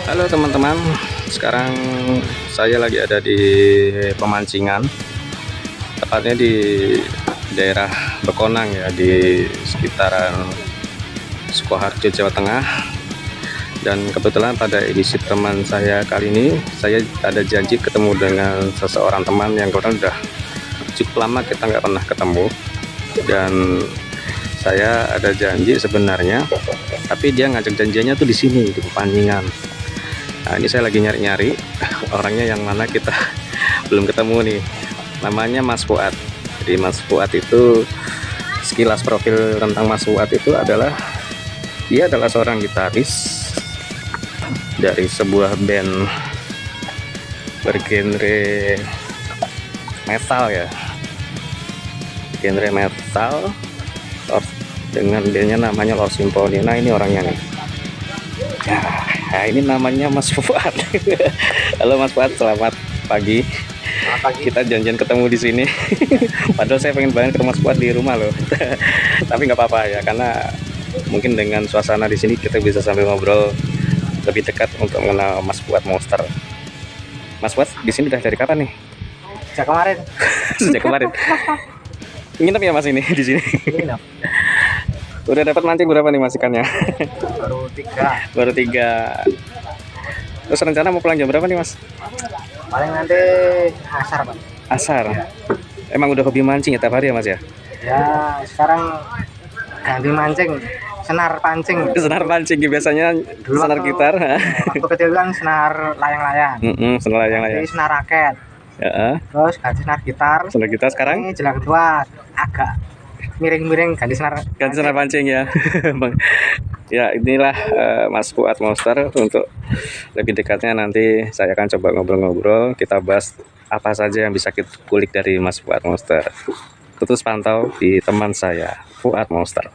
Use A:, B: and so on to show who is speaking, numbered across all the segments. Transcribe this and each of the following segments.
A: Halo teman-teman, sekarang saya lagi ada di pemancingan, tepatnya di daerah Bekonang ya, di sekitaran Sukoharjo, Jawa Tengah. Dan kebetulan pada edisi teman saya kali ini, saya ada janji ketemu dengan seseorang teman yang kebetulan udah cukup lama kita nggak pernah ketemu. Dan saya ada janji sebenarnya, tapi dia ngajak janjiannya tuh di sini, di pemancingan. Nah, ini saya lagi nyari-nyari orangnya yang mana kita belum ketemu nih. Namanya Mas Fuad. Jadi Mas Fuad itu, sekilas profil tentang Mas Fuad itu adalah, dia adalah seorang gitaris dari sebuah band bergenre metal ya. Genre metal dengan bandnya namanya Lord Symphony. Nah, ini orangnya nih. Nah, ini namanya Mas Fuad. Halo Mas Fuad, selamat pagi.
B: Selamat pagi.
A: Kita janjian ketemu di sini. Padahal saya pengen banget ketemu Mas Fuad di rumah loh. Tapi nggak apa-apa ya, karena mungkin dengan suasana di sini kita bisa sambil ngobrol lebih dekat untuk mengenal Mas Fuad Monster. Mas Fuad di sini udah dari kapan nih?
B: Sejak kemarin.
A: Sejak kemarin. Nginep ya Mas ini di sini?
B: Nginep.
A: Udah dapat mancing berapa nih Mas ikannya?
B: Baru 3.
A: Baru 3. Terus rencana mau pulang jam berapa nih Mas?
B: Paling nanti asar, Pak.
A: Asar. Emang udah hobi mancing ya tiap hari ya Mas ya?
B: Ya, sekarang ganti mancing, senar pancing.
A: Senar pancing biasanya.
B: Dulu
A: Senar gitar.
B: Waktu kecil kan senar layang-layang.
A: Senar layang-layang.
B: Jadi senar raket.
A: Ya.
B: Terus ganti senar gitar.
A: Senar gitar sekarang?
B: Ini jelang kedua agak miring-miring ganti senar.
A: Ganti senar pancing ya. Bang. Ya, inilah Mas Fuad Monster. Untuk lebih dekatnya nanti saya akan coba ngobrol-ngobrol, kita bahas apa saja yang bisa kita kulik dari Mas Fuad Monster. Terus pantau di teman saya, Fuad Monster.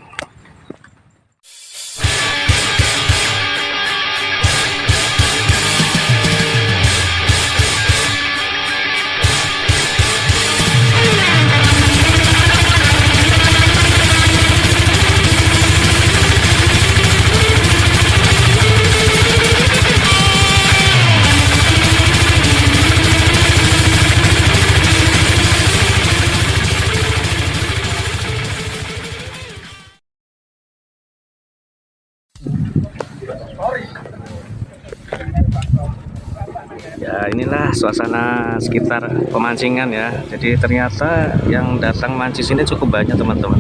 A: Ya, inilah suasana sekitar pemancingan ya. Jadi ternyata yang datang mancing sini cukup banyak teman-teman.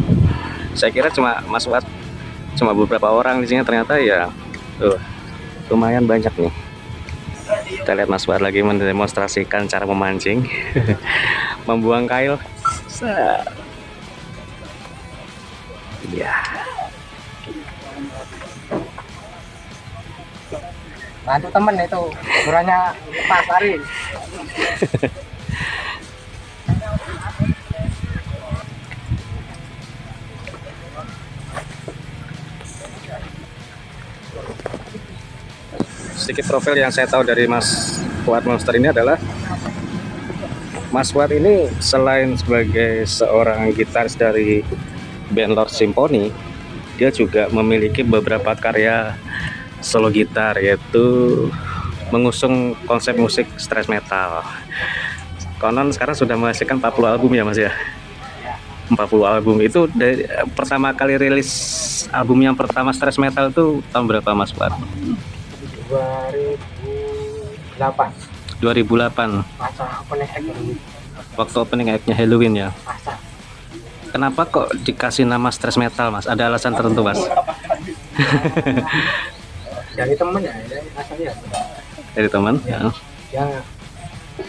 A: Saya kira cuma Mas Fuad, cuma beberapa orang di sini, ternyata ya lumayan banyak nih. Kita lihat Mas Fuad lagi mendemonstrasikan cara memancing. Membuang kail. Ya.
B: Bantu temen itu, ukurannya pas hari.
A: Sedikit profil yang saya tahu dari Mas Fuad Monster ini adalah, Mas Fuad ini selain sebagai seorang gitaris dari band Lord Symphony, dia juga memiliki beberapa karya solo gitar, yaitu mengusung konsep musik thrash metal. Konon sekarang sudah menghasilkan 40 album ya Mas ya? 40 album. Itu dari pertama kali rilis album yang pertama thrash metal itu tahun berapa Mas Fuad?
B: 2008.
A: 2008.
B: Masa opening act dulu.
A: Waktu opening act-nya Halloween ya.
B: Masa.
A: Kenapa kok dikasih nama thrash metal Mas? Ada alasan tertentu Mas?
B: Dari temen ya, asalnya.
A: Dari teman?
B: Ya. Dia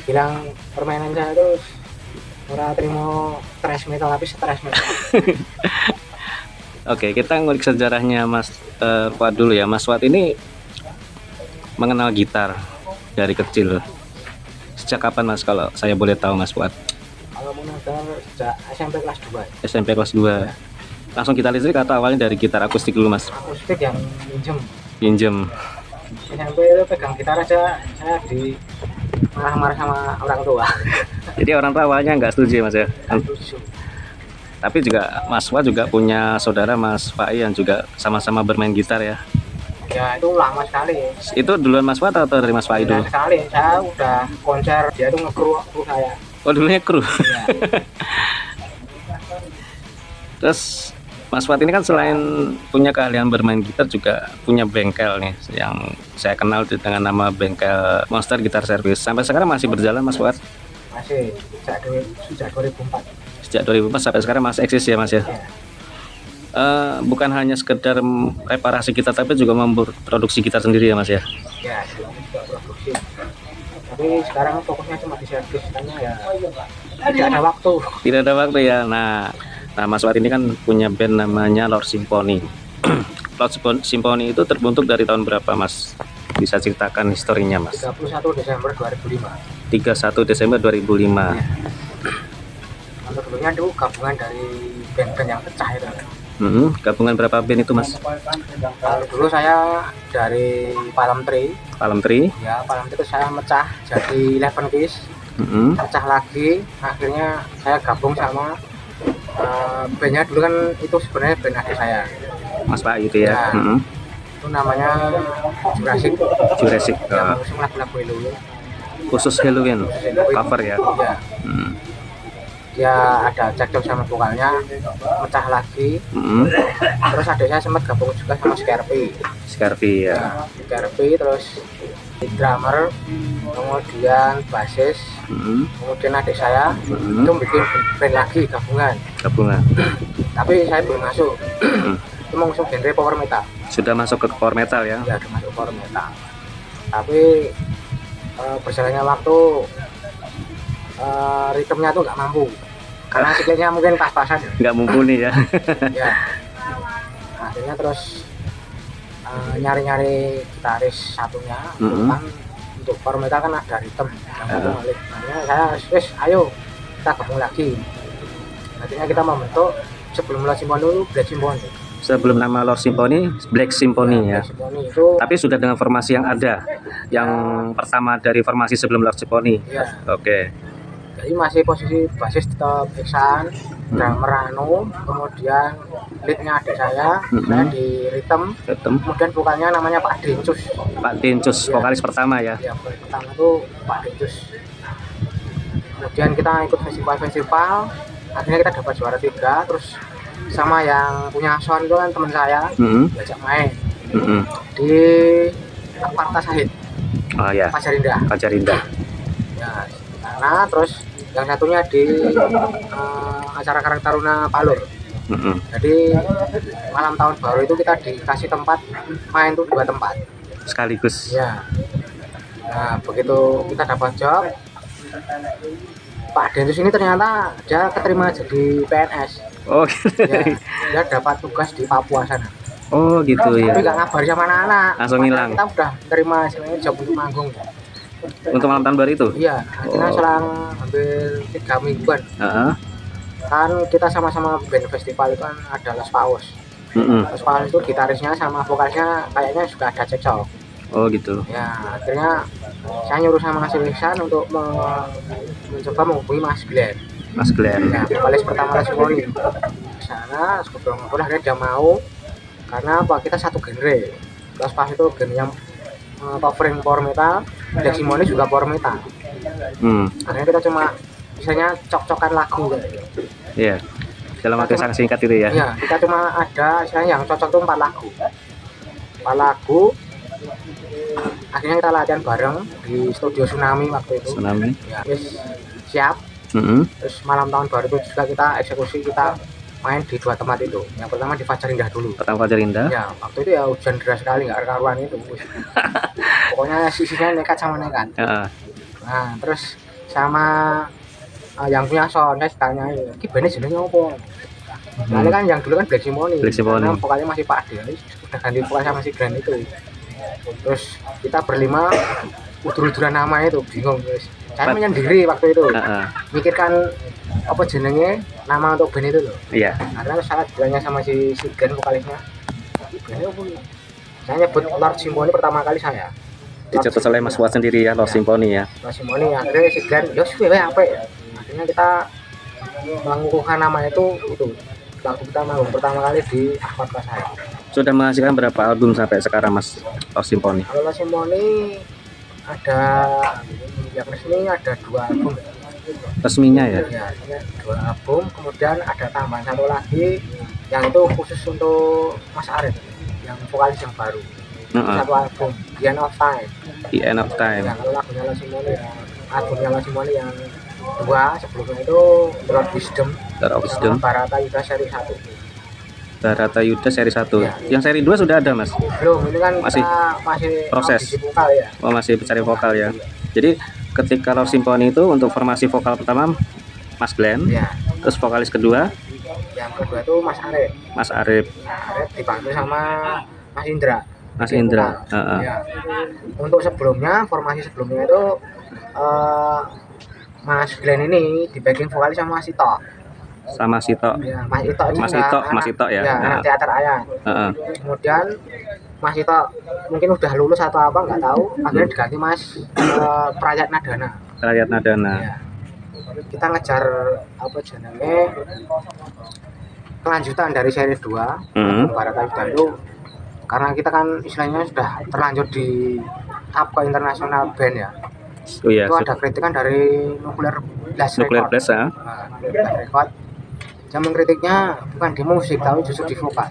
B: bilang permainan saya terus ora terima thrash metal, tapi thrash metal.
A: Oke, kita ngulik sejarahnya Mas Fuad dulu ya. Mas Fuad ini mengenal gitar dari kecil. Sejak kapan Mas, kalau saya boleh tahu Mas Fuad?
B: Kalau mengajar sejak SMP kelas 2.
A: SMP kelas 2. Langsung gitar listrik atau awalnya dari gitar akustik dulu Mas?
B: Akustik yang pinjem.
A: Pinjem.
B: SMP itu pegang gitar aja saya di marah-marah sama orang tua.
A: Jadi orang tua awalnya nggak setuju ya Mas ya? Tapi juga Mas Fuad juga punya saudara Mas Fai yang juga sama-sama bermain gitar ya.
B: Ya itu lama sekali.
A: Itu duluan Mas Fuad atau dari Mas Faidu?
B: Lama sekali. Saya udah konser dia tuh nge-crew waktu saya.
A: Oh dulunya kru.
B: Ya.
A: Terus Mas Fuad ini kan selain punya keahlian bermain gitar juga punya bengkel nih yang saya kenal dengan nama bengkel Monster Guitar Service. Sampai sekarang masih berjalan Mas Fuad?
B: Masih sejak 2004.
A: Sejak 2004 sampai sekarang masih eksis ya Mas ya?
B: Ya.
A: Bukan hanya sekedar reparasi gitar tapi juga memproduksi gitar sendiri ya Mas ya?
B: Ya, sebelumnya juga produksi. Tapi sekarang fokusnya cuma di servis karena ya tidak ada waktu.
A: Tidak ada waktu ya. Nah Mas Fuad ini kan punya band namanya Lord Symphony. Lord Symphony itu terbentuk dari tahun berapa Mas? Bisa ceritakan historinya Mas?
B: 31 Desember 2005.
A: 31 Desember 2005.
B: Kalau dulunya itu gabungan dari band-band yang pecah itu.
A: Gabungan berapa band itu Mas?
B: Kalau dulu saya dari Palm Tree.
A: Palm Tree.
B: Ya, Palm Tree itu saya mecah jadi 11 Piece. Pecah lagi, akhirnya saya gabung sama bandnya dulu kan itu sebenarnya band adik saya.
A: Mas Pak gitu ya.
B: Ya. Itu namanya Jurassic.
A: Jurassic.
B: Yang mengusung lagu-lagu Halloween.
A: Khusus Halloween cover ya.
B: Ya. Ya ada cekcok sama vokalnya, pecah lagi. Terus adik saya sempat gabung juga sama
A: Scarpi ya.
B: Ya, Scarpi terus drummer, kemudian bassis, kemudian adik saya itu bikin band lagi gabungan. Tapi saya belum masuk. Itu mengusung genre power metal.
A: Sudah masuk ke power metal ya?
B: Ya, sudah masuk power metal. Tapi berjalannya waktu ritmenya tuh nggak mampu karena sikletnya mungkin pas-pasan ya.
A: Nggak mumpuni ya.
B: Ya. Akhirnya terus nyari-nyari gitaris satunya. Kan untuk power metal kan ada ritme yang satu balik. Makanya saya wes ayo kita gabung lagi. Akhirnya kita membentuk sebelum Lord Symphony itu Black Symphony.
A: Sebelum nama Lord Symphony, Black Symphony ya.
B: Black Symphony itu.
A: Tapi sudah dengan formasi yang ada. Yang pertama dari formasi sebelum Lord Symphony.
B: Ya.
A: Oke.
B: Jadi masih posisi basis tetap Iksan, drummer Anu, kemudian leadnya adik saya di rhythm, kemudian vokalnya namanya Pak Dencus.
A: Pak Dencus,
B: Ya.
A: vokalis pertama ya.
B: Ya, vokalis pertama itu Pak Dencus. Kemudian kita ikut festival, akhirnya kita dapat juara 3, terus sama yang punya sound itu kan teman saya, diajak main di Parta Sahid.
A: Oh ya. Pajarinda.
B: Ya, karena terus yang satunya di acara Karang Taruna Palur. Jadi malam tahun baru itu kita dikasih tempat main tuh 2 tempat
A: sekaligus
B: ya. Nah begitu kita dapat job, Pak Densus ini ternyata dia keterima jadi PNS.
A: Oh gitu.
B: Ya, dia dapat tugas di Papua sana.
A: Oh gitu ya.
B: Tapi nggak ngabari sama anak-anak,
A: langsung hilang.
B: Kita udah terima istilahnya job untuk manggung.
A: Untuk malam tahun baru itu?
B: Iya, akhirnya selang hampir 3 mingguan. Kan kita sama-sama band festival itu kan ada Los Paus. Los Paus itu gitarisnya sama vokalisnya kayaknya juga ada cekcok.
A: Oh gitu.
B: Ya, akhirnya saya nyuruh sama si Iksan untuk mencoba menghubungi Mas Glenn. Ya, vokalis pertama Lord Symphony. Di sana, ngobrol-ngobrol akhirnya dia mau. Karena apa? Kita satu genre. Los Paus itu genre yang covering power metal, Black Symphony juga power metal. Akhirnya kita cuma misalnya cok-cokan lagu gitu.
A: Iya. Dalam waktu sangat singkat itu ya.
B: Iya, kita cuma ada misalnya yang cocok tuh 4 lagu. 4 lagu. Akhirnya kita latihan bareng di studio Tsunami waktu itu. Ya, siap. Terus malam tahun baru itu juga kita eksekusi, kita main di 2 tempat itu. Yang pertama di Fajarindah dulu. Ya, waktu itu ya hujan deras sekali, nggak karuan itu. Pokoknya sisinya nekat sama nekat. Nah, terus sama yang punya sound saya ditanya, "Ki bene jenenge opo?" Soalnya kan yang dulu kan Black Symphony. Karena vokalnya masih Pak Ade, sudah ganti vokal sama si Grand itu. Terus kita berlima udur-uduran nama itu, bingung guys. Saya menyendiri waktu itu. Mikirkan apa jenenge nama untuk band itu loh.
A: Iya.
B: Karena saya bilangnya sama si Grand vokalisnya. Band apa nih? Saya nyebut Lord Symphony pertama kali saya.
A: Dicetus oleh Mas Fuad sendiri ya, Lord Symphony ya.
B: Lord Symphony, akhirnya si Grand, ya suwe apa ya? Akhirnya kita mengukuhkan nama itu lagu kita manggung pertama kali di Ahmad Kasai.
A: Sudah menghasilkan berapa album sampai sekarang Mas Lost Symphony?
B: Kalau Lost Symphony ada yang resmi ada 2 album.
A: Resminya ya?
B: Ya, ini 2 album, kemudian ada tambahan 1 lagi yang itu khusus untuk Mas Arif yang vokalis yang baru. 1 album, The End of Time.
A: The End of Time.
B: Ya, kalau lagunya Lost Symphony ya, albumnya Lost Symphony yang 2 sebelumnya itu The Road Wisdom, sama Barata Yuda seri 1.
A: Barata Yuda seri 1.
B: Ya.
A: Yang seri 2 sudah ada Mas?
B: Belum, ini kan
A: masih proses
B: vokal ya.
A: Oh, masih mencari vokal ya. Jadi ketika Lost Symphony itu untuk formasi vokal pertama Mas Glenn
B: Ya.
A: Terus vokalis kedua?
B: Yang kedua itu Mas Arif.
A: Mas Arif
B: Dibantu sama Mas Indra.
A: Mas Indra.
B: Ya. Untuk sebelumnya, formasi sebelumnya itu Mas Glenn ini di backing vokalis sama Mas Ito.
A: Sama Sito.
B: Ya, Mas Ito ini
A: Mas Ito ya.
B: Ya, anak teater ayah. Kemudian Mas Ito mungkin udah lulus atau apa nggak tahu, akhirnya diganti Mas Prayat Nadana.
A: Prayat Nadana.
B: Ya. Kita ngejar apa jenenge kelanjutan dari seri 2 Barata Yuda itu, karena kita kan istilahnya sudah terlanjur di up ke internasional band ya.
A: Oh iya.
B: Itu ada kritikan dari Nuclear Blast
A: ya.
B: Record. Yang mengkritiknya bukan di musik tapi justru di vokal.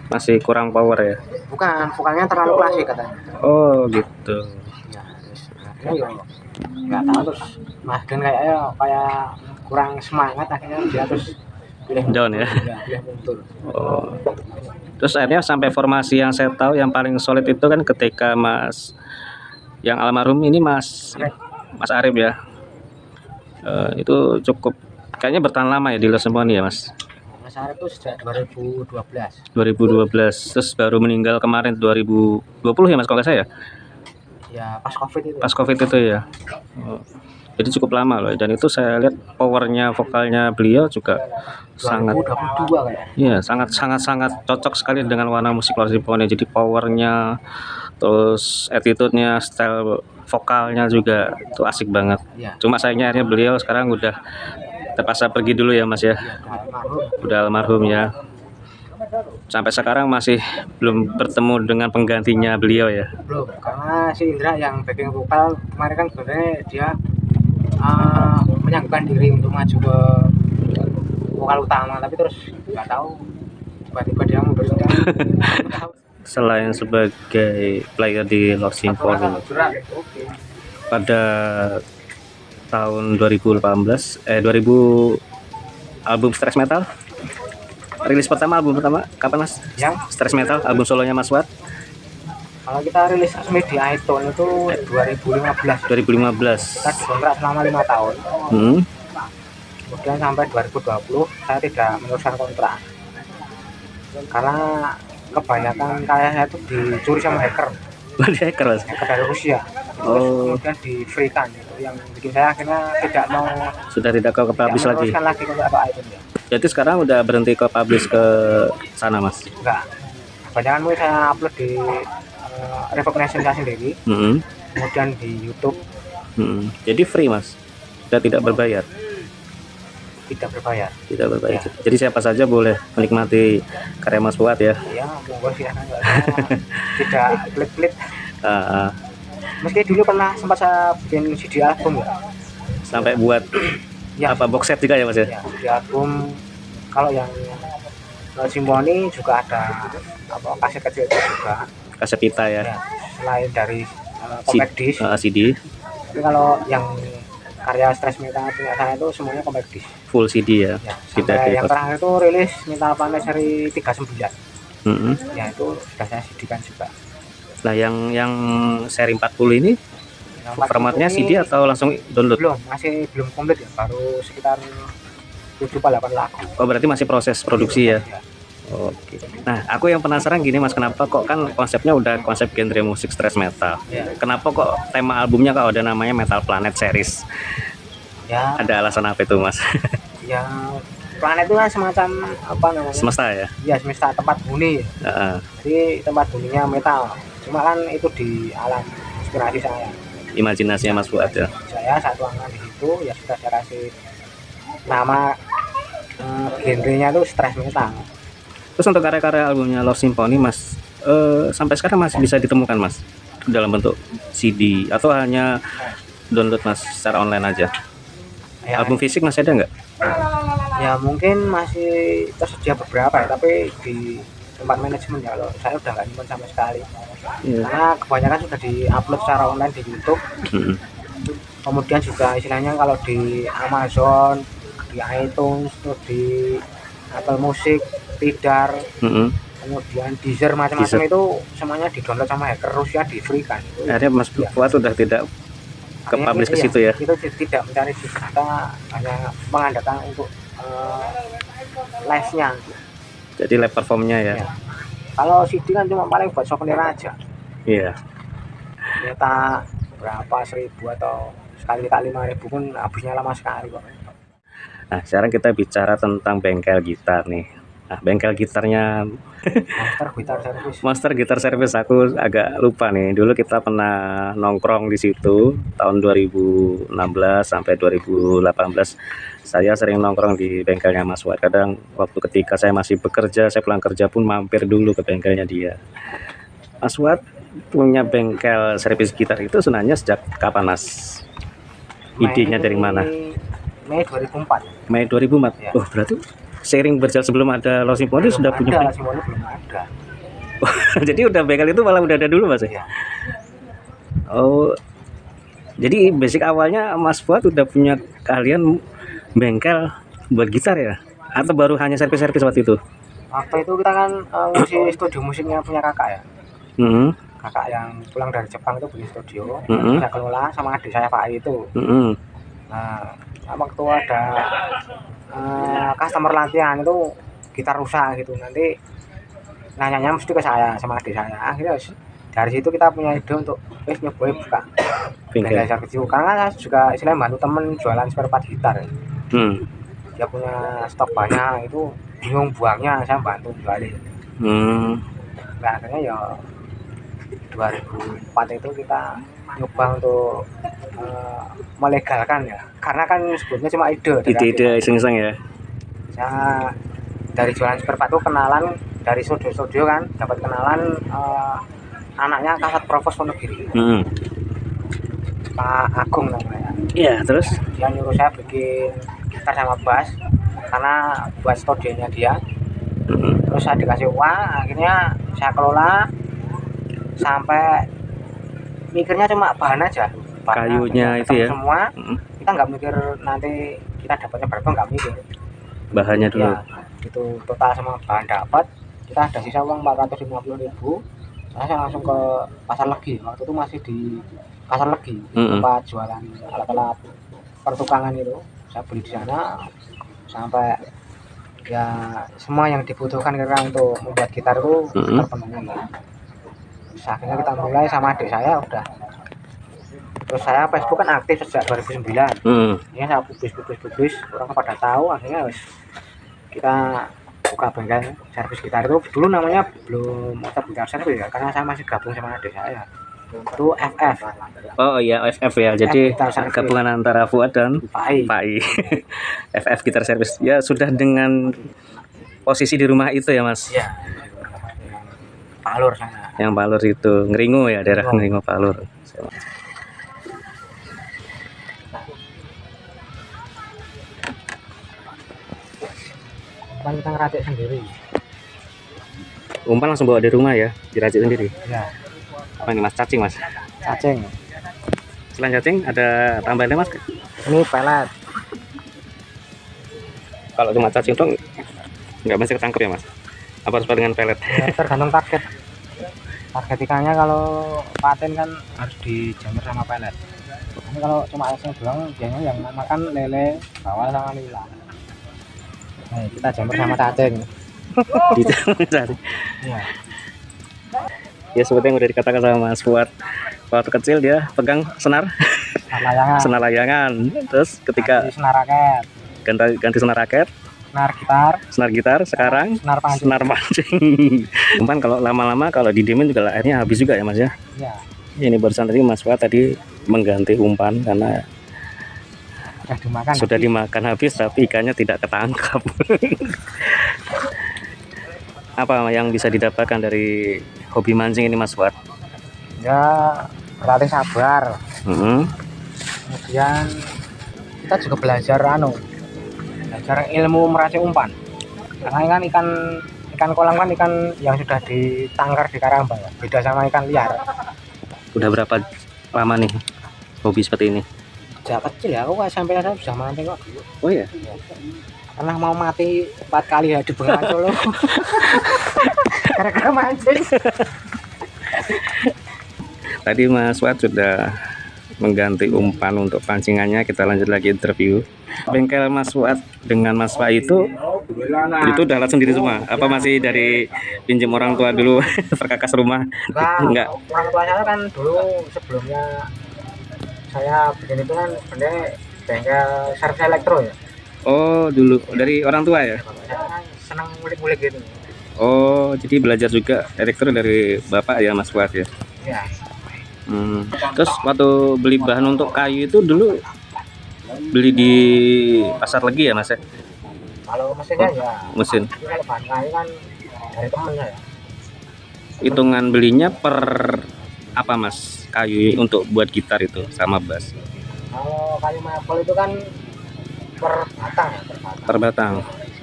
A: Masih kurang power ya?
B: Bukan, vokalnya terlalu klasik katanya.
A: Oh gitu.
B: Ya, terus akhirnya nggak tahu, terus Mas Glenn kayak kurang semangat, akhirnya dia terus pilih
A: down ya.
B: Pilih mundur.
A: Oh. Terus akhirnya sampai formasi yang saya tahu yang paling solid itu kan ketika Mas yang almarhum ini Mas Arif ya. Itu cukup kayaknya bertahan lama ya di Lost Symphony ya Mas.
B: Mas Arif itu sejak 2012.
A: 2012 terus baru meninggal kemarin 2020 ya Mas kalau nggak saya.
B: Ya pas Covid itu.
A: Pas Covid itu ya. Oh. Jadi cukup lama loh, dan itu saya lihat powernya vokalnya beliau juga
B: 2022
A: sangat. Iya, sangat cocok sekali dengan warna musik Lost Symphony. Jadi powernya, terus attitude-nya, style vokalnya juga itu asik banget.
B: Ya.
A: Cuma sayangnya akhirnya beliau sekarang udah terpaksa pergi dulu ya Mas ya. Udah almarhum ya. Sampai sekarang masih belum bertemu dengan penggantinya beliau ya.
B: Belum, karena si Indra yang backing vokal kemarin kan sebenarnya dia menyanggupkan diri untuk maju ke vokal utama, tapi terus nggak tahu tiba-tiba dia mundur.
A: Selain sebagai player di Lost Symphony, pada tahun 2000 album Stress Metal, rilis pertama album pertama kapan Mas?
B: Yang
A: Stress Metal, album solonya Mas Wat.
B: Kalau kita rilis resmi di iTunes itu 2015. Kita dikontrak selama 5 tahun. Kemudian sampai 2020 saya tidak meneruskan kontrak karena kebanyakan karyanya itu dicuri sama hacker.
A: Hacker Mas?
B: Hacker dari Rusia. Terus kemudian di free kan, yang bikin saya akhirnya tidak mau.
A: Sudah tidak ke publish lagi.
B: Lagi ke iTunes ya.
A: Jadi sekarang udah berhenti ke publish ke sana Mas?
B: Enggak. Kebanyakan mungkin saya upload di Recognition saya sendiri, kemudian di YouTube.
A: Jadi free Mas, sudah tidak berbayar?
B: Tidak berbayar.
A: Tidak berbayar. Ya. Jadi siapa saja boleh menikmati karya Mas Fuad ya?
B: Iya, monggo silahkan. Tidak klik-klik. Meski dulu pernah sempat saya bikin CD album ya.
A: Sampai buat ya, apa box set juga ya Mas ya?
B: Ya, di album kalau yang Symphony juga ada apa kaset kecil juga.
A: Kaset pita ya.
B: Selain dari compact disc,
A: CD.
B: tapi kalau yang karya Stress Metal punya saya itu semuanya compact disc.
A: Full CD ya.
B: Sampai yang terakhir itu rilis Metal Planet seri 39. Ya itu sudah saya CD-kan juga.
A: Nah yang seri 40 ini formatnya CD atau langsung download?
B: Masih belum komplit ya, baru sekitar 7-8 lagu.
A: Oh berarti masih proses produksi ya? Oke. Nah, aku yang penasaran gini Mas, kenapa kok kan konsepnya udah konsep genre musik stress metal. Ya. Kenapa kok tema albumnya kalau ada namanya Metal Planet Series? Ya. Ada alasan apa itu Mas? Ya,
B: planet itu kan semacam apa namanya?
A: Semesta ya?
B: Ya, semesta, tempat huni. Jadi tempat huninya metal. Cuma kan itu di alam inspirasi saya.
A: Imajinasinya Mas Fuad ya?
B: Saya satu angka di situ, ya sudah saya kasih nama genrenya itu stress metal.
A: Terus untuk karya-karya albumnya Love Symphony Mas, sampai sekarang masih bisa ditemukan Mas dalam bentuk CD atau hanya download Mas secara online aja?
B: Ya,
A: Album fisik masih ada nggak?
B: ya mungkin masih tersedia beberapa ya, tapi di tempat manajemen ya, kalau saya udah nggak nyimpan sama sekali.
A: Iya.
B: Karena kebanyakan sudah di-upload secara online di YouTube. Kemudian juga istilahnya kalau di Amazon, di iTunes, terus di Apple Music, Tidal, kemudian Deezer, macam-macam itu semuanya di-download sama hacker Rusia, di free kan.
A: Akhirnya Mas Fuad sudah tidak ke publish ke situ ya?
B: Itu tidak mencari di kita, hanya mengandalkan untuk live-nya.
A: Jadi live performnya ya?
B: Ya. Kalau CD kan cuma paling buat souvenir aja.
A: Iya.
B: Ternyata berapa, 1.000 atau sekali kita 5.000 pun habisnya lama sekali kok.
A: Nah sekarang kita bicara tentang bengkel gitar nih. Nah bengkel gitarnya Monster Guitar Service, aku agak lupa nih. Dulu kita pernah nongkrong di situ tahun 2016 sampai 2018. Saya sering nongkrong di bengkelnya Mas Fuad. Kadang waktu ketika saya masih bekerja, saya pulang kerja pun mampir dulu ke bengkelnya dia. Mas Fuad punya bengkel servis gitar itu sebenarnya sejak kapan Mas? Idenya dari mana?
B: Mei 2004.
A: Mei 2004. Ya. Oh berarti seiring berjalan sebelum ada Love Symphony sudah punya
B: bengkel? Symphony belum ada.
A: Jadi udah bengkel itu malah udah ada dulu Mas ya? Oh, jadi basic awalnya Mas Fuad udah punya keahlian bengkel buat gitar ya? Atau baru hanya servis-servis waktu itu?
B: Waktu itu kita kan ngisi studio musiknya punya kakak ya. Kakak yang pulang dari Jepang itu punya studio, saya kelola sama adik saya Pak itu. Nah, waktu ada customer latihan itu gitar rusak gitu, nanti nanyanya mesti ke saya sama adik saya. Akhirnya dari situ kita punya ide untuk nyoba buka bengkel servis itu, karena saya juga istilahnya bantu temen jualan spare part gitar. Dia punya stok banyak, itu bingung buangnya, saya bantu jualin. Nah, akhirnya ya 2004 itu kita nyoba untuk melegalkan ya, karena kan sebelumnya cuma ide
A: iseng-iseng ya.
B: Saya dari jualan spare part itu kenalan dari studio kan, dapat kenalan anaknya Kasat Provos Wonogiri, Pak Agung namanya.
A: Iya, terus
B: dia nyuruh saya bikin gitar sama bass karena buat studionya dia. Terus saya dikasih uang, akhirnya saya kelola sampai mikirnya cuma bahan aja,
A: kayunya itu ya
B: semua. Kita nggak mikir nanti kita dapatnya berapa, nggak mikir,
A: bahannya dulu
B: ya, itu total sama bahan dapat. Kita ada sisa uang 450.000. Saya langsung ke Pasar Legi, waktu itu masih di Pasar Legi, tempat jualan alat-alat pertukangan itu. Saya beli di sana sampai ya semua yang dibutuhkan kira untuk membuat gitar itu terpenuhi. Akhirnya kita mulai sama adik saya udah. Terus saya Facebook kan aktif sejak 2009. Ya saya publis, orang pada tahu. Akhirnya kita buka bengkel servis gitar itu. Dulu namanya belum Monster Guitar Service ya, karena saya masih gabung sama adik saya. Itu FF.
A: Oh iya, FF ya. Jadi gabungan antara Fuad dan Pai. FF Guitar Service. Ya sudah dengan posisi di rumah itu ya Mas?
B: Iya. Palur sana.
A: Yang Palur itu, Ngeringo ya, daerah Ngeringo Palur.
B: Kan kita ngeracik sendiri.
A: Umpan langsung bawa dari rumah ya, diracik sendiri?
B: Iya.
A: Apa ini Mas, cacing Mas?
B: Cacing.
A: Selain cacing, ada tambahannya Mas?
B: Ini pelet.
A: Kalau cuma cacing dong, nggak mesti ketangkep ya Mas? Apa harus dengan pelet?
B: Ya, tergantung target. Target ikannya kalau paten kan harus dijamur sama pelet. Ini kalau cuma cacing doang, biasanya yang makan lele, bawal sama nila. Nah, kita jamur sama cacing.
A: Ya. Ya seperti yang udah dikatakan sama Mas Fuad, waktu kecil dia pegang senar layangan. Terus ketika
B: senar raket,
A: ganti senar raket, senar gitar, sekarang senar pancing. Cuman kalau lama-lama kalau didiemin juga akhirnya habis juga ya Mas ya.
B: Iya.
A: Ini barusan tadi Mas Fuad tadi mengganti umpan karena sudah dimakan habis tapi ikannya tidak ketangkap. Apa yang bisa didapatkan dari hobi mancing ini Mas Fuad?
B: Ya berlatih sabar.
A: Mm-hmm.
B: Kemudian kita juga belajar ilmu meracik umpan. Karena kan ikan kolam kan ikan yang sudah ditangkar di karamba ya. Beda sama ikan liar.
A: Udah berapa lama nih hobi seperti ini?
B: Sejak kecil ya, aku SMP aja bisa mancing kok.
A: Oh ya?
B: Pernah mau mati 4 kali ya di Bengawan Solo. Gara-gara mancing.
A: Tadi Mas Fuad sudah mengganti umpan untuk pancingannya. Kita lanjut lagi interview. Bengkel Mas Fuad dengan Mas Pak itu udah alat sendiri semua? Apa masih dari pinjam orang tua dulu perkakas rumah? Enggak.
B: Orang tua saya kan dulu sebelumnya saya bikin itu kan sebenarnya bengkel servis elektro ya.
A: Oh, dulu dari orang tua ya?
B: Saya kan senang ngulik-ngulik gitu.
A: Oh, jadi belajar juga elektro dari bapak ya Mas Fuad ya?
B: Iya.
A: Terus waktu beli bahan untuk kayu itu dulu beli di pasar legi ya Mas ya?
B: Kalau mesinnya ya
A: mesin.
B: Kalau bahan kayu kan dari temennya ya.
A: Hitungan belinya per apa Mas? Kayu untuk buat gitar itu sama bass.
B: Kalau kayu maple itu kan per batang ya,
A: per batang.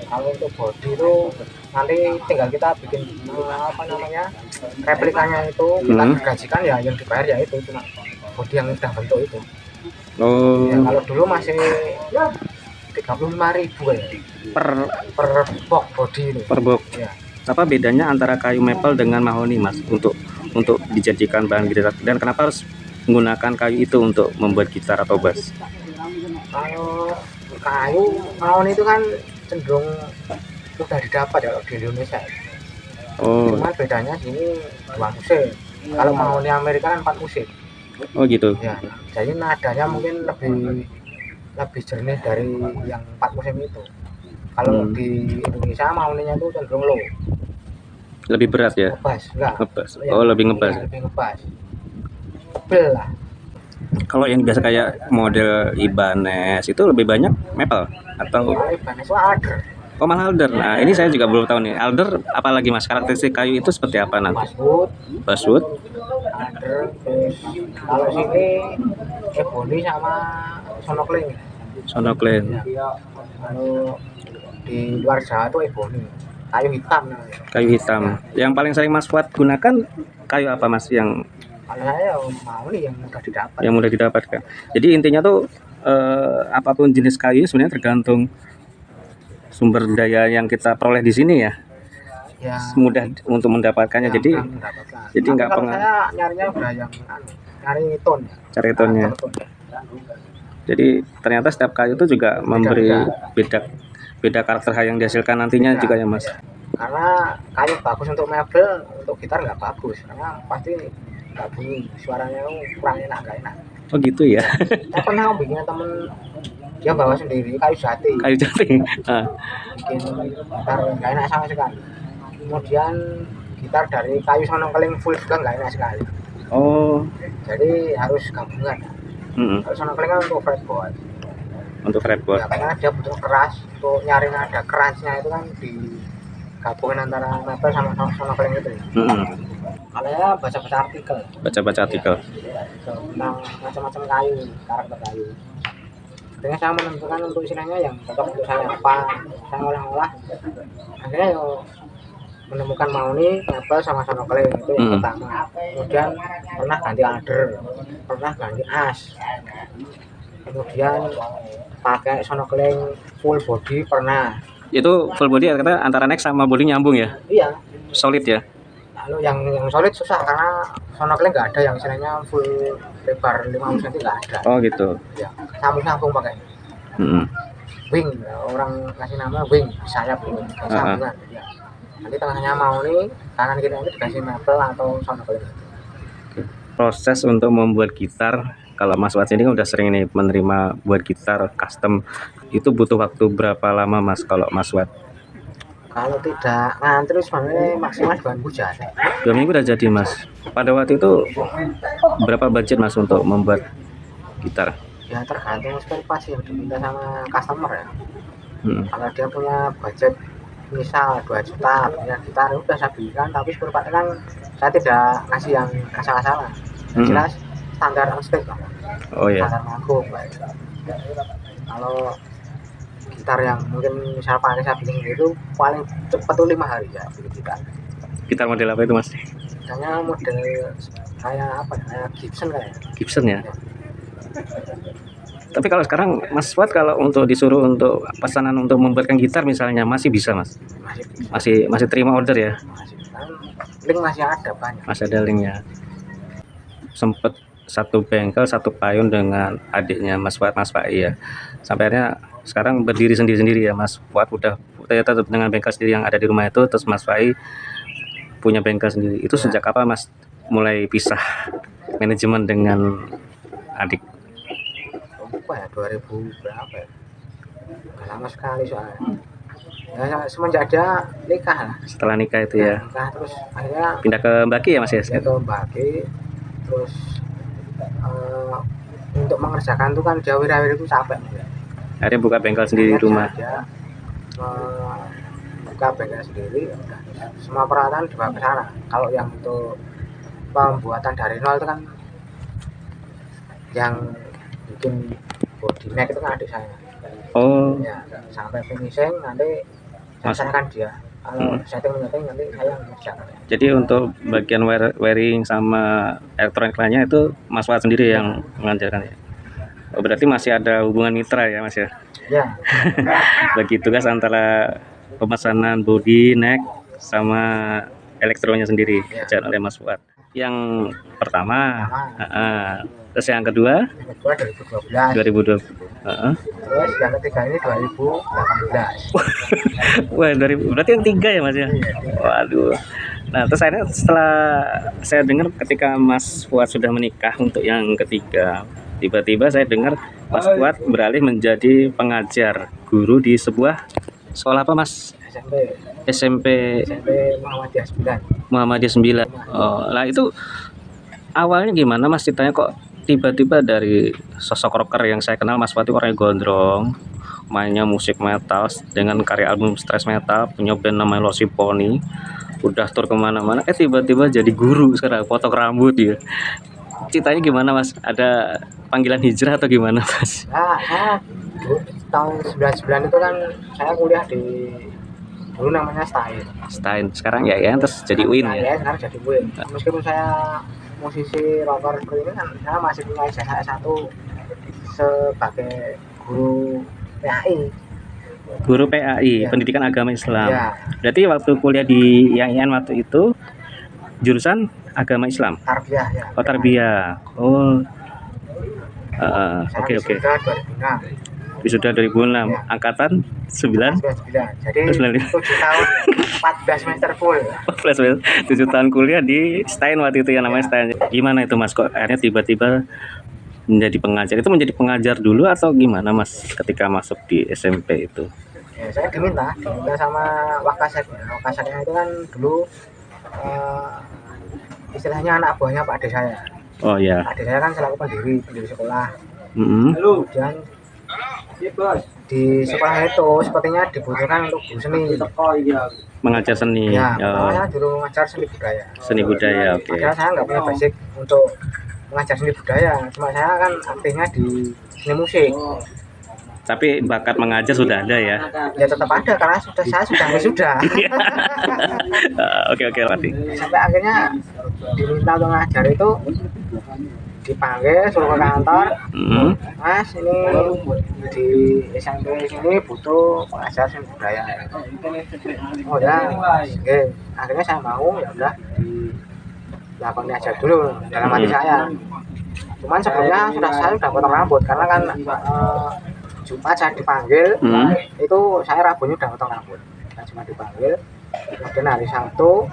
B: Kalau untuk body itu nanti tinggal kita bikin replikanya itu kita gajikan ya, yang dibayar ya itu cuma body yang udah bentuk itu.
A: Oh.
B: Ya, kalau dulu masih 35.000 ya per box body itu.
A: Per box.
B: Ya.
A: Apa bedanya antara kayu maple dengan mahoni Mas untuk dijadikan bahan gitar, dan kenapa harus menggunakan kayu itu untuk membuat gitar atau bass?
B: Kalau kayu mahoni itu kan cenderung sudah didapat ya di Indonesia. Oh. Cuman bedanya sini 2 musim. Kalau mahoni Amerika kan 4 musim.
A: Oh gitu.
B: Ya, jadi nadanya mungkin lebih jernih dari yang 4 musim itu. Kalau di Indonesia mahoninya itu cenderung low.
A: Lebih berat ya?
B: Ngebas, enggak.
A: Ngebas. Oh, lebih ngebas.
B: Ya, lebih ngebas. Tebel lah.
A: Kalau yang biasa kayak model Ibanez itu lebih banyak maple atau?
B: Kalau Ibanez itu alder.
A: Oh, malah alder. Nah, ini saya juga belum tahu nih. Alder apalagi Mas, karakteristik kayu itu seperti apa nanti? Basswood.
B: Alder. Terus kalau sini ebony sama sonokling.
A: Sonokling.
B: Ya, kalau di luar Jawa itu ebony. Kayu hitam.
A: Kayu hitam. Yang paling sering Mas Fuad gunakan kayu apa Mas yang?
B: Kalau saya mahoni yang mudah didapat.
A: Yang mudah didapatkan. Jadi intinya tuh apapun jenis kayu sebenarnya tergantung sumber daya yang kita peroleh di sini ya. Ya. Mudah untuk mendapatkannya. Ya, jadi nggak pengen.
B: Saya nyarinya udah yang nyari ton.
A: Cari tonnya. Jadi ternyata setiap kayu itu juga memberi beda karakter yang dihasilkan nantinya juga ya Mas.
B: Karena kayu bagus untuk mebel, untuk gitar nggak bagus. Karena pasti nggak bunyi, suaranya kurang enak, nggak enak.
A: Oh gitu ya.
B: Saya pernah bikin temen dia bawa sendiri kayu jati.
A: Kayu jati.
B: Bikin gitar nggak enak sama sekali. Kemudian gitar dari kayu sonokling full juga nggak enak sekali. Oh. Jadi harus gabungan. Kalau sonokling kan untuk fretboard. Untuk fretboard. Ya, karena dia butuh keras, untuk nyari nada kerasnya itu kan digabungin antara mebel sama sonokling itu. Kalau ya baca-baca artikel. Baca-baca artikel. Ya, tentang macam-macam kayu, karakter kayu. Akhirnya saya menentukan untuk istilahnya yang cocok untuk saya apa, saya olah-olah. Akhirnya menemukan mahoni, mebel sama sonokling itu yang pertama. Kemudian pernah ganti alder, pernah ganti as. Kemudian pakai sonokling full body pernah. Itu full body artinya antara neck sama body nyambung ya? Iya. Solid ya? Lalu yang solid susah karena sonokling nggak ada yang istilahnya full lebar 5 cm nggak ada. Oh gitu. Ya, sambung pakai. Wing, orang kasih nama wing, sayap ini, sambungan. Ya. Nanti tengahnya mahoni, kanan kiri itu dikasih mebel atau sonokling. Proses untuk membuat gitar, kalau Mas Fuad ini udah sering nih menerima buat gitar custom, itu butuh waktu berapa lama Mas kalau Mas Fuad? Kalau tidak ngantri sebenarnya maksimal 2 minggu jadi. 2 minggu udah jadi Mas. Pada waktu itu berapa budget Mas untuk membuat gitar? Ya tergantung spare part yang diminta sama customer ya. Kalau dia punya budget misal 2 juta punya gitar, udah saya belikan, tapi seperempatnya kan saya tidak ngasih yang asal-asalan. Jelas standar unstick lah.
A: Oh ya.
B: Standar manggung Pak. Kalau gitar yang mungkin misal pakai saya bikin itu paling cepat tuh 5 hari ya bikin gitar.
A: Gitar model apa itu Mas?
B: Misalnya model kayak apa ya, kayak Gibson kayak.
A: Gibson ya. Tapi kalau sekarang Mas Fuad kalau untuk disuruh untuk pesanan untuk membuatkan gitar misalnya masih bisa Mas? Masih terima order ya?
B: Masih kan, link masih ada banyak.
A: Masih ada linknya. Sempet satu bengkel satu payung dengan adiknya Mas Fuad, Mas Fai ya. Sampai akhirnya sekarang berdiri sendiri-sendiri ya Mas Fuad udah tetap dengan bengkel sendiri yang ada di rumah itu, terus Mas Fai punya bengkel sendiri. Itu sejak kapan Mas mulai pisah manajemen dengan adik?
B: Lupa ya 2000 berapa ya? Udah lama sekali soalnya. Ya semenjak ada nikah lah.
A: Setelah nikah itu ya.
B: Nikah terus akhirnya
A: Pindah ke Mbaki ya Mas ya?
B: itu bagi terus untuk mengerjakan tuh kan jauh-jauh itu capek ya.
A: Akhirnya buka bengkel sendiri di rumah.
B: Dia buka bengkel sendiri, udah. Semua peralatan dibawa ke sana. Kalau yang untuk pembuatan dari nol itu kan yang bikin body neck itu kan adik saya.
A: Oh.
B: Ya, sampai finishing nanti saya serahkan dia. Kalau setting nanti saya mengerjakan.
A: Jadi untuk bagian wiring sama elektronik lainnya itu Mas Fuad sendiri yang mengajarkan ya. Oh, berarti masih ada hubungan mitra ya Mas ya?
B: Ya.
A: Bagi tugas antara pemesanan body, neck sama elektronya sendiri dikerjakan oleh Mas Fuad. Yang pertama, terus yang kedua 2020.
B: Terus yang ketiga ini 2018.
A: Wah, berarti yang tiga ya Mas ya? Waduh. Nah, terus akhirnya setelah saya dengar ketika Mas Fuad sudah menikah untuk yang ketiga, tiba-tiba saya dengar Mas Fuad beralih menjadi pengajar guru di sebuah sekolah apa Mas? SMP Muhammadiyah 9. Oh, lah itu awalnya gimana Mas ceritanya kok tiba-tiba dari sosok rocker yang saya kenal Mas Fuad itu orangnya gondrong, mainnya musik metal dengan karya album Stress Metal, punya band namanya Lost Symphony, udah tur kemana-mana, tiba-tiba jadi guru sekarang, potong rambut ya. Ceritanya gimana Mas? Ada panggilan hijrah atau gimana Mas?
B: Nah, saya tahun 99 itu kan saya kuliah di dulu namanya
A: Stein, sekarang ya terus jadi Win ya?
B: Sekarang jadi Win. Meskipun saya musisi rocker seperti ini kan saya masih punya ijazah S1 sebagai guru PAI.
A: Guru PAI, ya. Pendidikan Agama Islam.
B: Ya.
A: Berarti waktu kuliah di IAIN waktu itu jurusan Agama Islam.
B: Tarbiyah ya.
A: Oh, tarbiyah. Oh. Oke. Wisuda 2006, ya. Angkatan 9.
B: Jadi 7 tahun 14 semester full.
A: 7 tahun kuliah di Stein waktu itu yang namanya Stein. Gimana itu Mas kok akhirnya tiba-tiba menjadi pengajar? Itu menjadi pengajar dulu atau gimana Mas ketika masuk di SMP itu?
B: Ya, saya diminta sama Wakasatnya. Wakasatnya itu kan dulu istilahnya anak buahnya Pak Ade saya.
A: Oh ya.
B: Adik saya kan selaku pendiri sekolah.
A: Kemudian
B: di sekolah itu sepertinya dibutuhkan untuk guru seni.
A: Mengajar seni.
B: Ya, saya dulu mengajar seni budaya.
A: Seni budaya, oke.
B: Padahal saya nggak punya basic untuk mengajar seni budaya. Cuma saya kan aktifnya di seni musik.
A: Tapi bakat mengajar sudah ada ya?
B: Ya tetap ada karena saya sudah.
A: Oke, berarti.
B: Sampai akhirnya diminta untuk ngajar itu dipanggil suruh ke kantor. Mas, ini di SMP sini butuh pengajar seni budaya. Oh ya, oke. Akhirnya saya mau, ya udah dilakukan ngajar dulu dalam hati saya. Cuman sebelumnya saya sudah potong rambut karena kan Jumat saya dipanggil, itu saya Rabunya udah potong rambut. Saya cuma dipanggil, kemudian hari Sabtu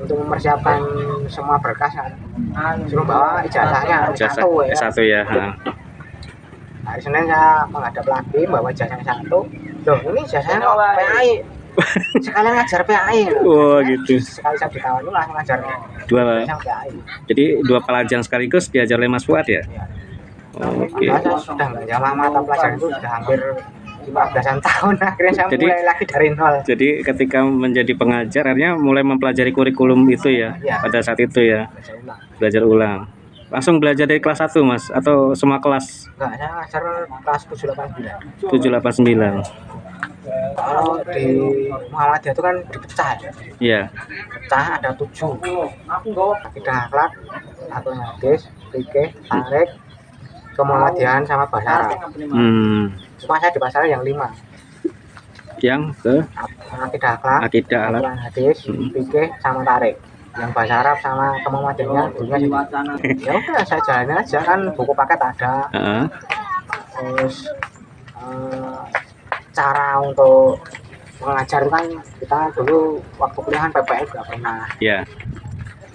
B: untuk mempersiapkan semua berkas kan, suruh bawa ijazahnya S1 ya. Hari Senin saya menghadap lagi bawa ijazahnya 1. Loh, ini ijazahnya kok PAI? Sekalian ngajar PAI.
A: Oh gitu.
B: Sekali saya ditawari langsung ngajar PAI.
A: Jadi 2 pelajaran sekaligus diajar oleh Mas Fuad ya?
B: Oke. Saya sudah nggak jamaah mata pelajaran itu sudah hampir 15-an tahun akhirnya saya
A: Jadi-
B: mulai lagi dari nol.
A: Jadi ketika menjadi pengajar akhirnya mulai mempelajari kurikulum itu ya,
B: Ya.
A: pada saat itu ya,
B: Saya ulang.
A: belajar ulang. Langsung belajar dari kelas 1 Mas atau semua kelas?
B: Enggak, saya ngajar kelas 789.
A: 789.
B: Kalau di Muhammadiyah itu kan dipecah ya.
A: Iya.
B: Pecah ada 7. Akidah akhlak, atau hadis, fikih, tarik, kemuhamadiyahan sama bahasa Arab. Cuma saya di bahasa Arab yang 5.
A: Yang ke
B: Akidah akhlak,
A: akidah alat.
B: Al-Quran, hadis, fikih sama tarik. Yang bahasa Arab sama kemuhamadiyahannya dulunya sih. Ya udah saya jalanin aja kan, buku paket ada.
A: Heeh.
B: Terus cara untuk mengajar itu kan kita dulu waktu kuliah kan PPL juga pernah,
A: Ya.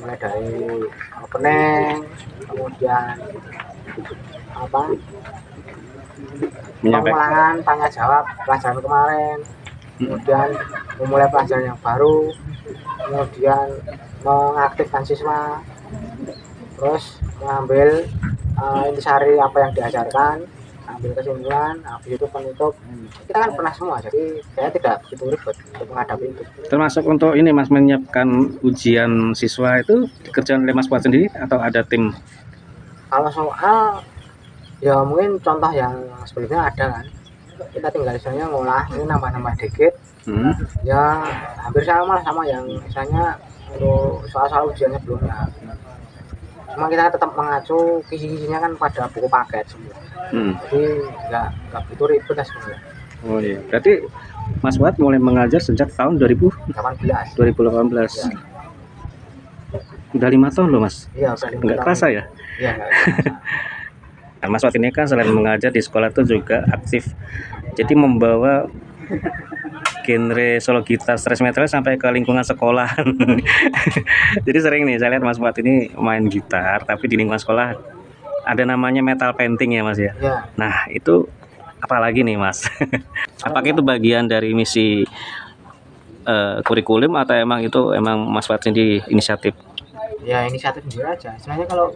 B: mulai dari opening, kemudian apa
A: Menyampaikan.
B: pengulangan tanya jawab pelajaran kemarin, kemudian memulai pelajaran yang baru, kemudian mengaktifkan siswa, terus mengambil intisari apa yang diajarkan, ambil kesimpulan, habis itu penutup. Kita kan pernah semua, jadi saya tidak begitu ribet untuk menghadapi itu.
A: Termasuk untuk ini Mas, menyiapkan ujian siswa itu dikerjakan oleh Mas Fuad sendiri atau ada tim?
B: Kalau soal ya mungkin contoh yang sebelumnya ada kan, kita tinggal misalnya ngolah ini nambah-nambah dikit, ya hampir sama lah sama yang misalnya untuk soal-soal ujiannya sebelumnya. Cuma kita tetap mengacu kisi-kisinya kan pada buku paket semua, jadi nggak begitu ribet lah sebenarnya.
A: Oh iya, berarti Mas Fuad mulai mengajar sejak tahun 2018.
B: 18.
A: Udah 5 tahun loh Mas.
B: Iya, udah 5
A: Nggak
B: tahun.
A: kerasa ya?
B: Iya, nggak kerasa.
A: Nah, Mas Fuad ini kan selain mengajar di sekolah itu juga aktif. Jadi membawa genre solo gitar stress metal sampai ke lingkungan sekolah. Jadi sering nih saya lihat Mas Fuad ini main gitar, tapi di lingkungan sekolah ada namanya metal painting ya Mas ya.
B: Iya.
A: Nah itu apalagi nih Mas? Apakah itu bagian dari misi kurikulum atau emang Mas Fuad sendiri inisiatif?
B: Ya inisiatif sendiri aja. Sebenarnya kalau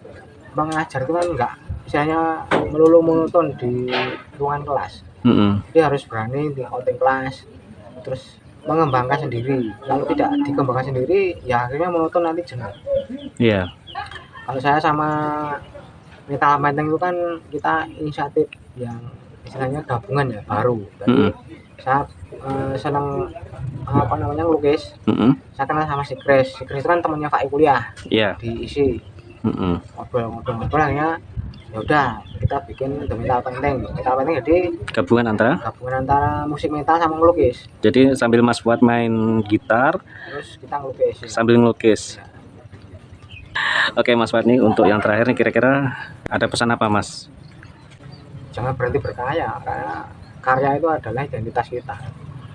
B: mengajar itu kan enggak misalnya melulu monoton di ruangan kelas. Dia harus berani di outing kelas, terus mengembangkan sendiri. Kalau tidak dikembangkan sendiri, ya akhirnya monoton, nanti jenuh.
A: Iya.
B: Kalau saya sama metal painting itu kan kita inisiatif yang istilahnya gabungan ya, baru. Jadi saya senang ngelukis. Saya kenal sama si Chris itu kan temannya Fai kuliah.
A: Iya.
B: Diisi ngobrol-ngobrol akhirnya ya udah kita bikin The Metal Painting. Metal Painting jadi
A: Gabungan antara
B: musik metal sama ngelukis.
A: Jadi sambil Mas Fuad main gitar,
B: Terus kita ngelukis.
A: sambil ngelukis. Oke Mas Fuad nih, untuk yang terakhir nih kira-kira ada pesan apa Mas?
B: Jangan berhenti berkarya, karena karya itu adalah identitas kita.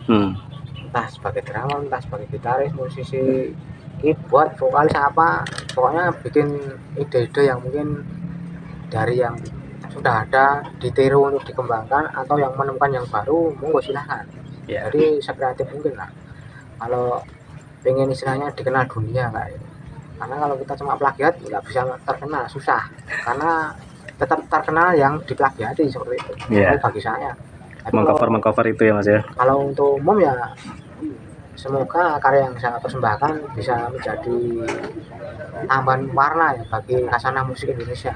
B: Entah sebagai drummer, entah sebagai gitaris, musisi, keyboard, vokalis apa, pokoknya bikin ide-ide yang mungkin dari yang sudah ada, ditiru untuk dikembangkan, atau yang menemukan yang baru, monggo silahkan.
A: Ya.
B: Jadi sekreatif mungkin lah. Kalau pengen istilahnya dikenal dunia kayak gitu. Karena kalau kita cuma plagiat nggak bisa terkenal, susah. Karena tetap terkenal yang diplagiati seperti itu.
A: Yeah.
B: Bagi saya. Tapi
A: Mengcover itu ya Mas ya.
B: kalau untuk umum ya semoga karya yang saya persembahkan bisa menjadi tambahan warna ya bagi khasana musik Indonesia.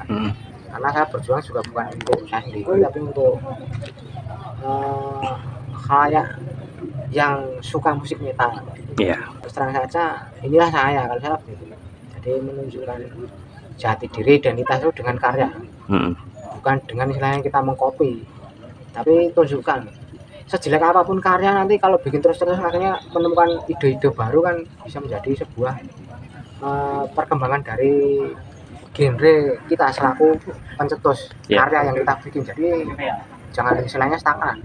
B: Karena saya berjuang juga bukan untuk saya sendiri, tapi untuk khalayak yang suka musik metal.
A: Iya.
B: Terus terang saja, inilah saya kalau saya begitu. Jadi menunjukkan jati diri identitas itu dengan karya, bukan dengan istilahnya kita mengcopy, tapi tunjukkan. Sejelek apapun karya, nanti kalau bikin terus-terus akhirnya menemukan ide-ide baru kan bisa menjadi sebuah perkembangan dari genre kita selaku pencetus karya yang kita bikin. Jadi jangan istilahnya stagnan.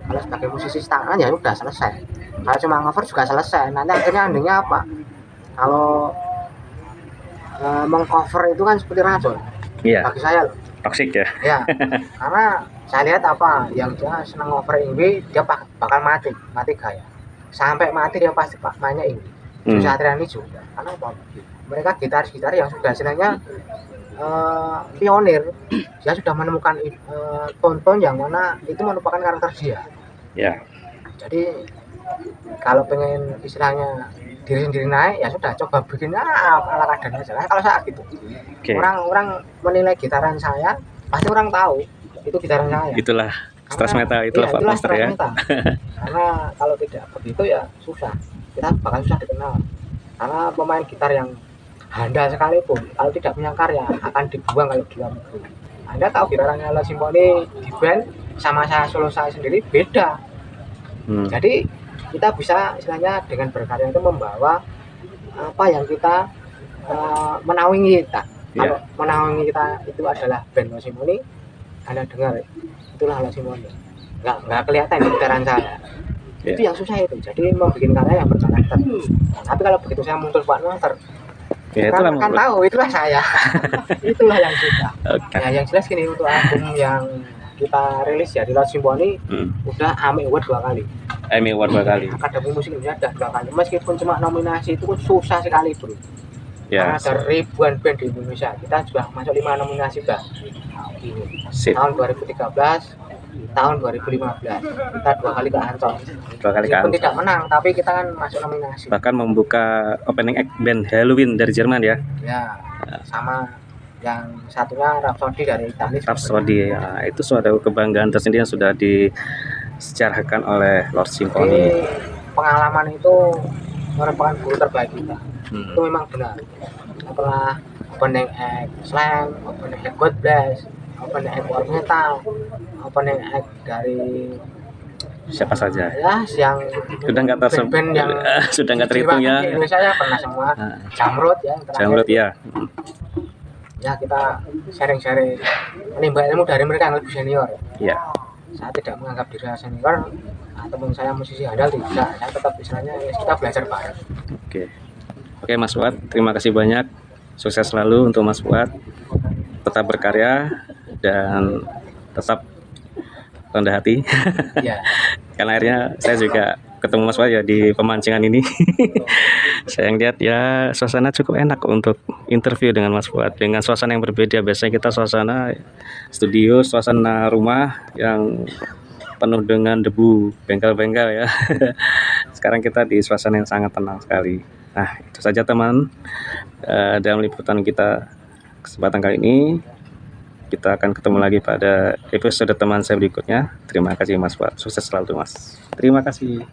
B: Kalau sebagai musisi stagnan ya udah selesai. Kalau cuma cover juga selesai. Nanti akhirnya endingnya apa? Kalau mengcover itu kan seperti racun.
A: Iya.
B: Bagi saya loh.
A: Toxic ya.
B: Ya. Karena saya lihat apa yang dia senang cover indie, dia bakal mati gaya. Sampai mati dia pasti mainnya indie. Susah Triani juga. Karena apa? Mereka gitaris-gitaris yang sudah istilahnya pionir, dia sudah menemukan tonton yang mana itu merupakan karakter dia.
A: Ya.
B: Jadi kalau pengen istilahnya diri sendiri naik, ya sudah coba bikin ala kadarnya aja. Kalau saat gitu,
A: Oke.
B: orang menilai gitaran saya, pasti orang tahu itu gitaran saya.
A: Itulah thrash metal, itulah
B: Iya, itulah
A: Fatmaster ya.
B: metal. Karena kalau tidak begitu ya susah, kita bakal susah dikenal. Karena pemain gitar yang handal sekalipun, kalau tidak punya karya akan dibuang kalau di luar negeri. Anda tahu gitarannya Lord Symphony di band sama saya solo saya sendiri beda. Jadi kita bisa istilahnya dengan berkarya itu membawa apa yang kita menaungi kita. Kalau menaungi kita itu adalah band Lord Symphony, Anda dengar itulah Lord Symphony. Nggak kelihatan di gitaran saya. Itu yang susah itu. Jadi mau bikin karya yang berkarakter. Tapi kalau begitu saya muncul Fatmaster, kan tahu itulah saya. Itulah yang susah. Ya yang jelas gini, untuk album yang kita rilis ya di Lord Symphony udah AMI Award 2 kali.
A: AMI Award 2 kali.
B: Akademi Musik Indonesia udah 2 kali. Meskipun cuma nominasi itu pun susah sekali, bro.
A: Ya.
B: Karena ada ribuan band di Indonesia. Kita sudah masuk 5 nominasi udah. Tahun 2013, tahun 2015 kita 2 kali ke Ancol.
A: 2 kali ke Ancol.
B: Tidak menang, tapi kita kan masuk nominasi.
A: Bahkan membuka opening act band Halloween dari Jerman ya.
B: Ya, sama yang satunya Rhapsody dari Italia.
A: Rhapsody ya, itu suatu kebanggaan tersendiri yang sudah disejarahkan oleh Lord Symphony.
B: Jadi, pengalaman itu merupakan guru terbaik kita. Itu memang benar. Setelah opening act slam, opening act God Bless, opening act war metal, opening act dari
A: siapa saja
B: ya, yang
A: sudah nggak
B: band yang
A: sudah nggak terhitung ya.
B: Di Indonesia ya pernah semua. Jamrud ya,
A: Jamrud ya.
B: Ya kita sharing-sharing, menimba ilmu dari mereka yang lebih senior.
A: Ya.
B: Saya tidak menganggap diri saya senior ataupun saya musisi handal, tidak. Saya tetap istilahnya kita belajar bareng.
A: Oke Mas Fuad, terima kasih banyak. Sukses selalu untuk Mas Fuad. Tetap berkarya dan tetap rendah hati. Ya. Karena akhirnya saya juga ketemu Mas Fuad ya di pemancingan ini. Saya lihat ya suasana cukup enak untuk interview dengan Mas Fuad, dengan suasana yang berbeda. Biasanya kita suasana studio, suasana rumah yang penuh dengan debu, bengkel-bengkel ya. Sekarang kita di suasana yang sangat tenang sekali. Nah itu saja teman, dalam liputan kita kesempatan kali ini. Kita akan ketemu lagi pada episode teman saya berikutnya. Terima kasih Mas Fuad, sukses selalu Mas. Terima kasih.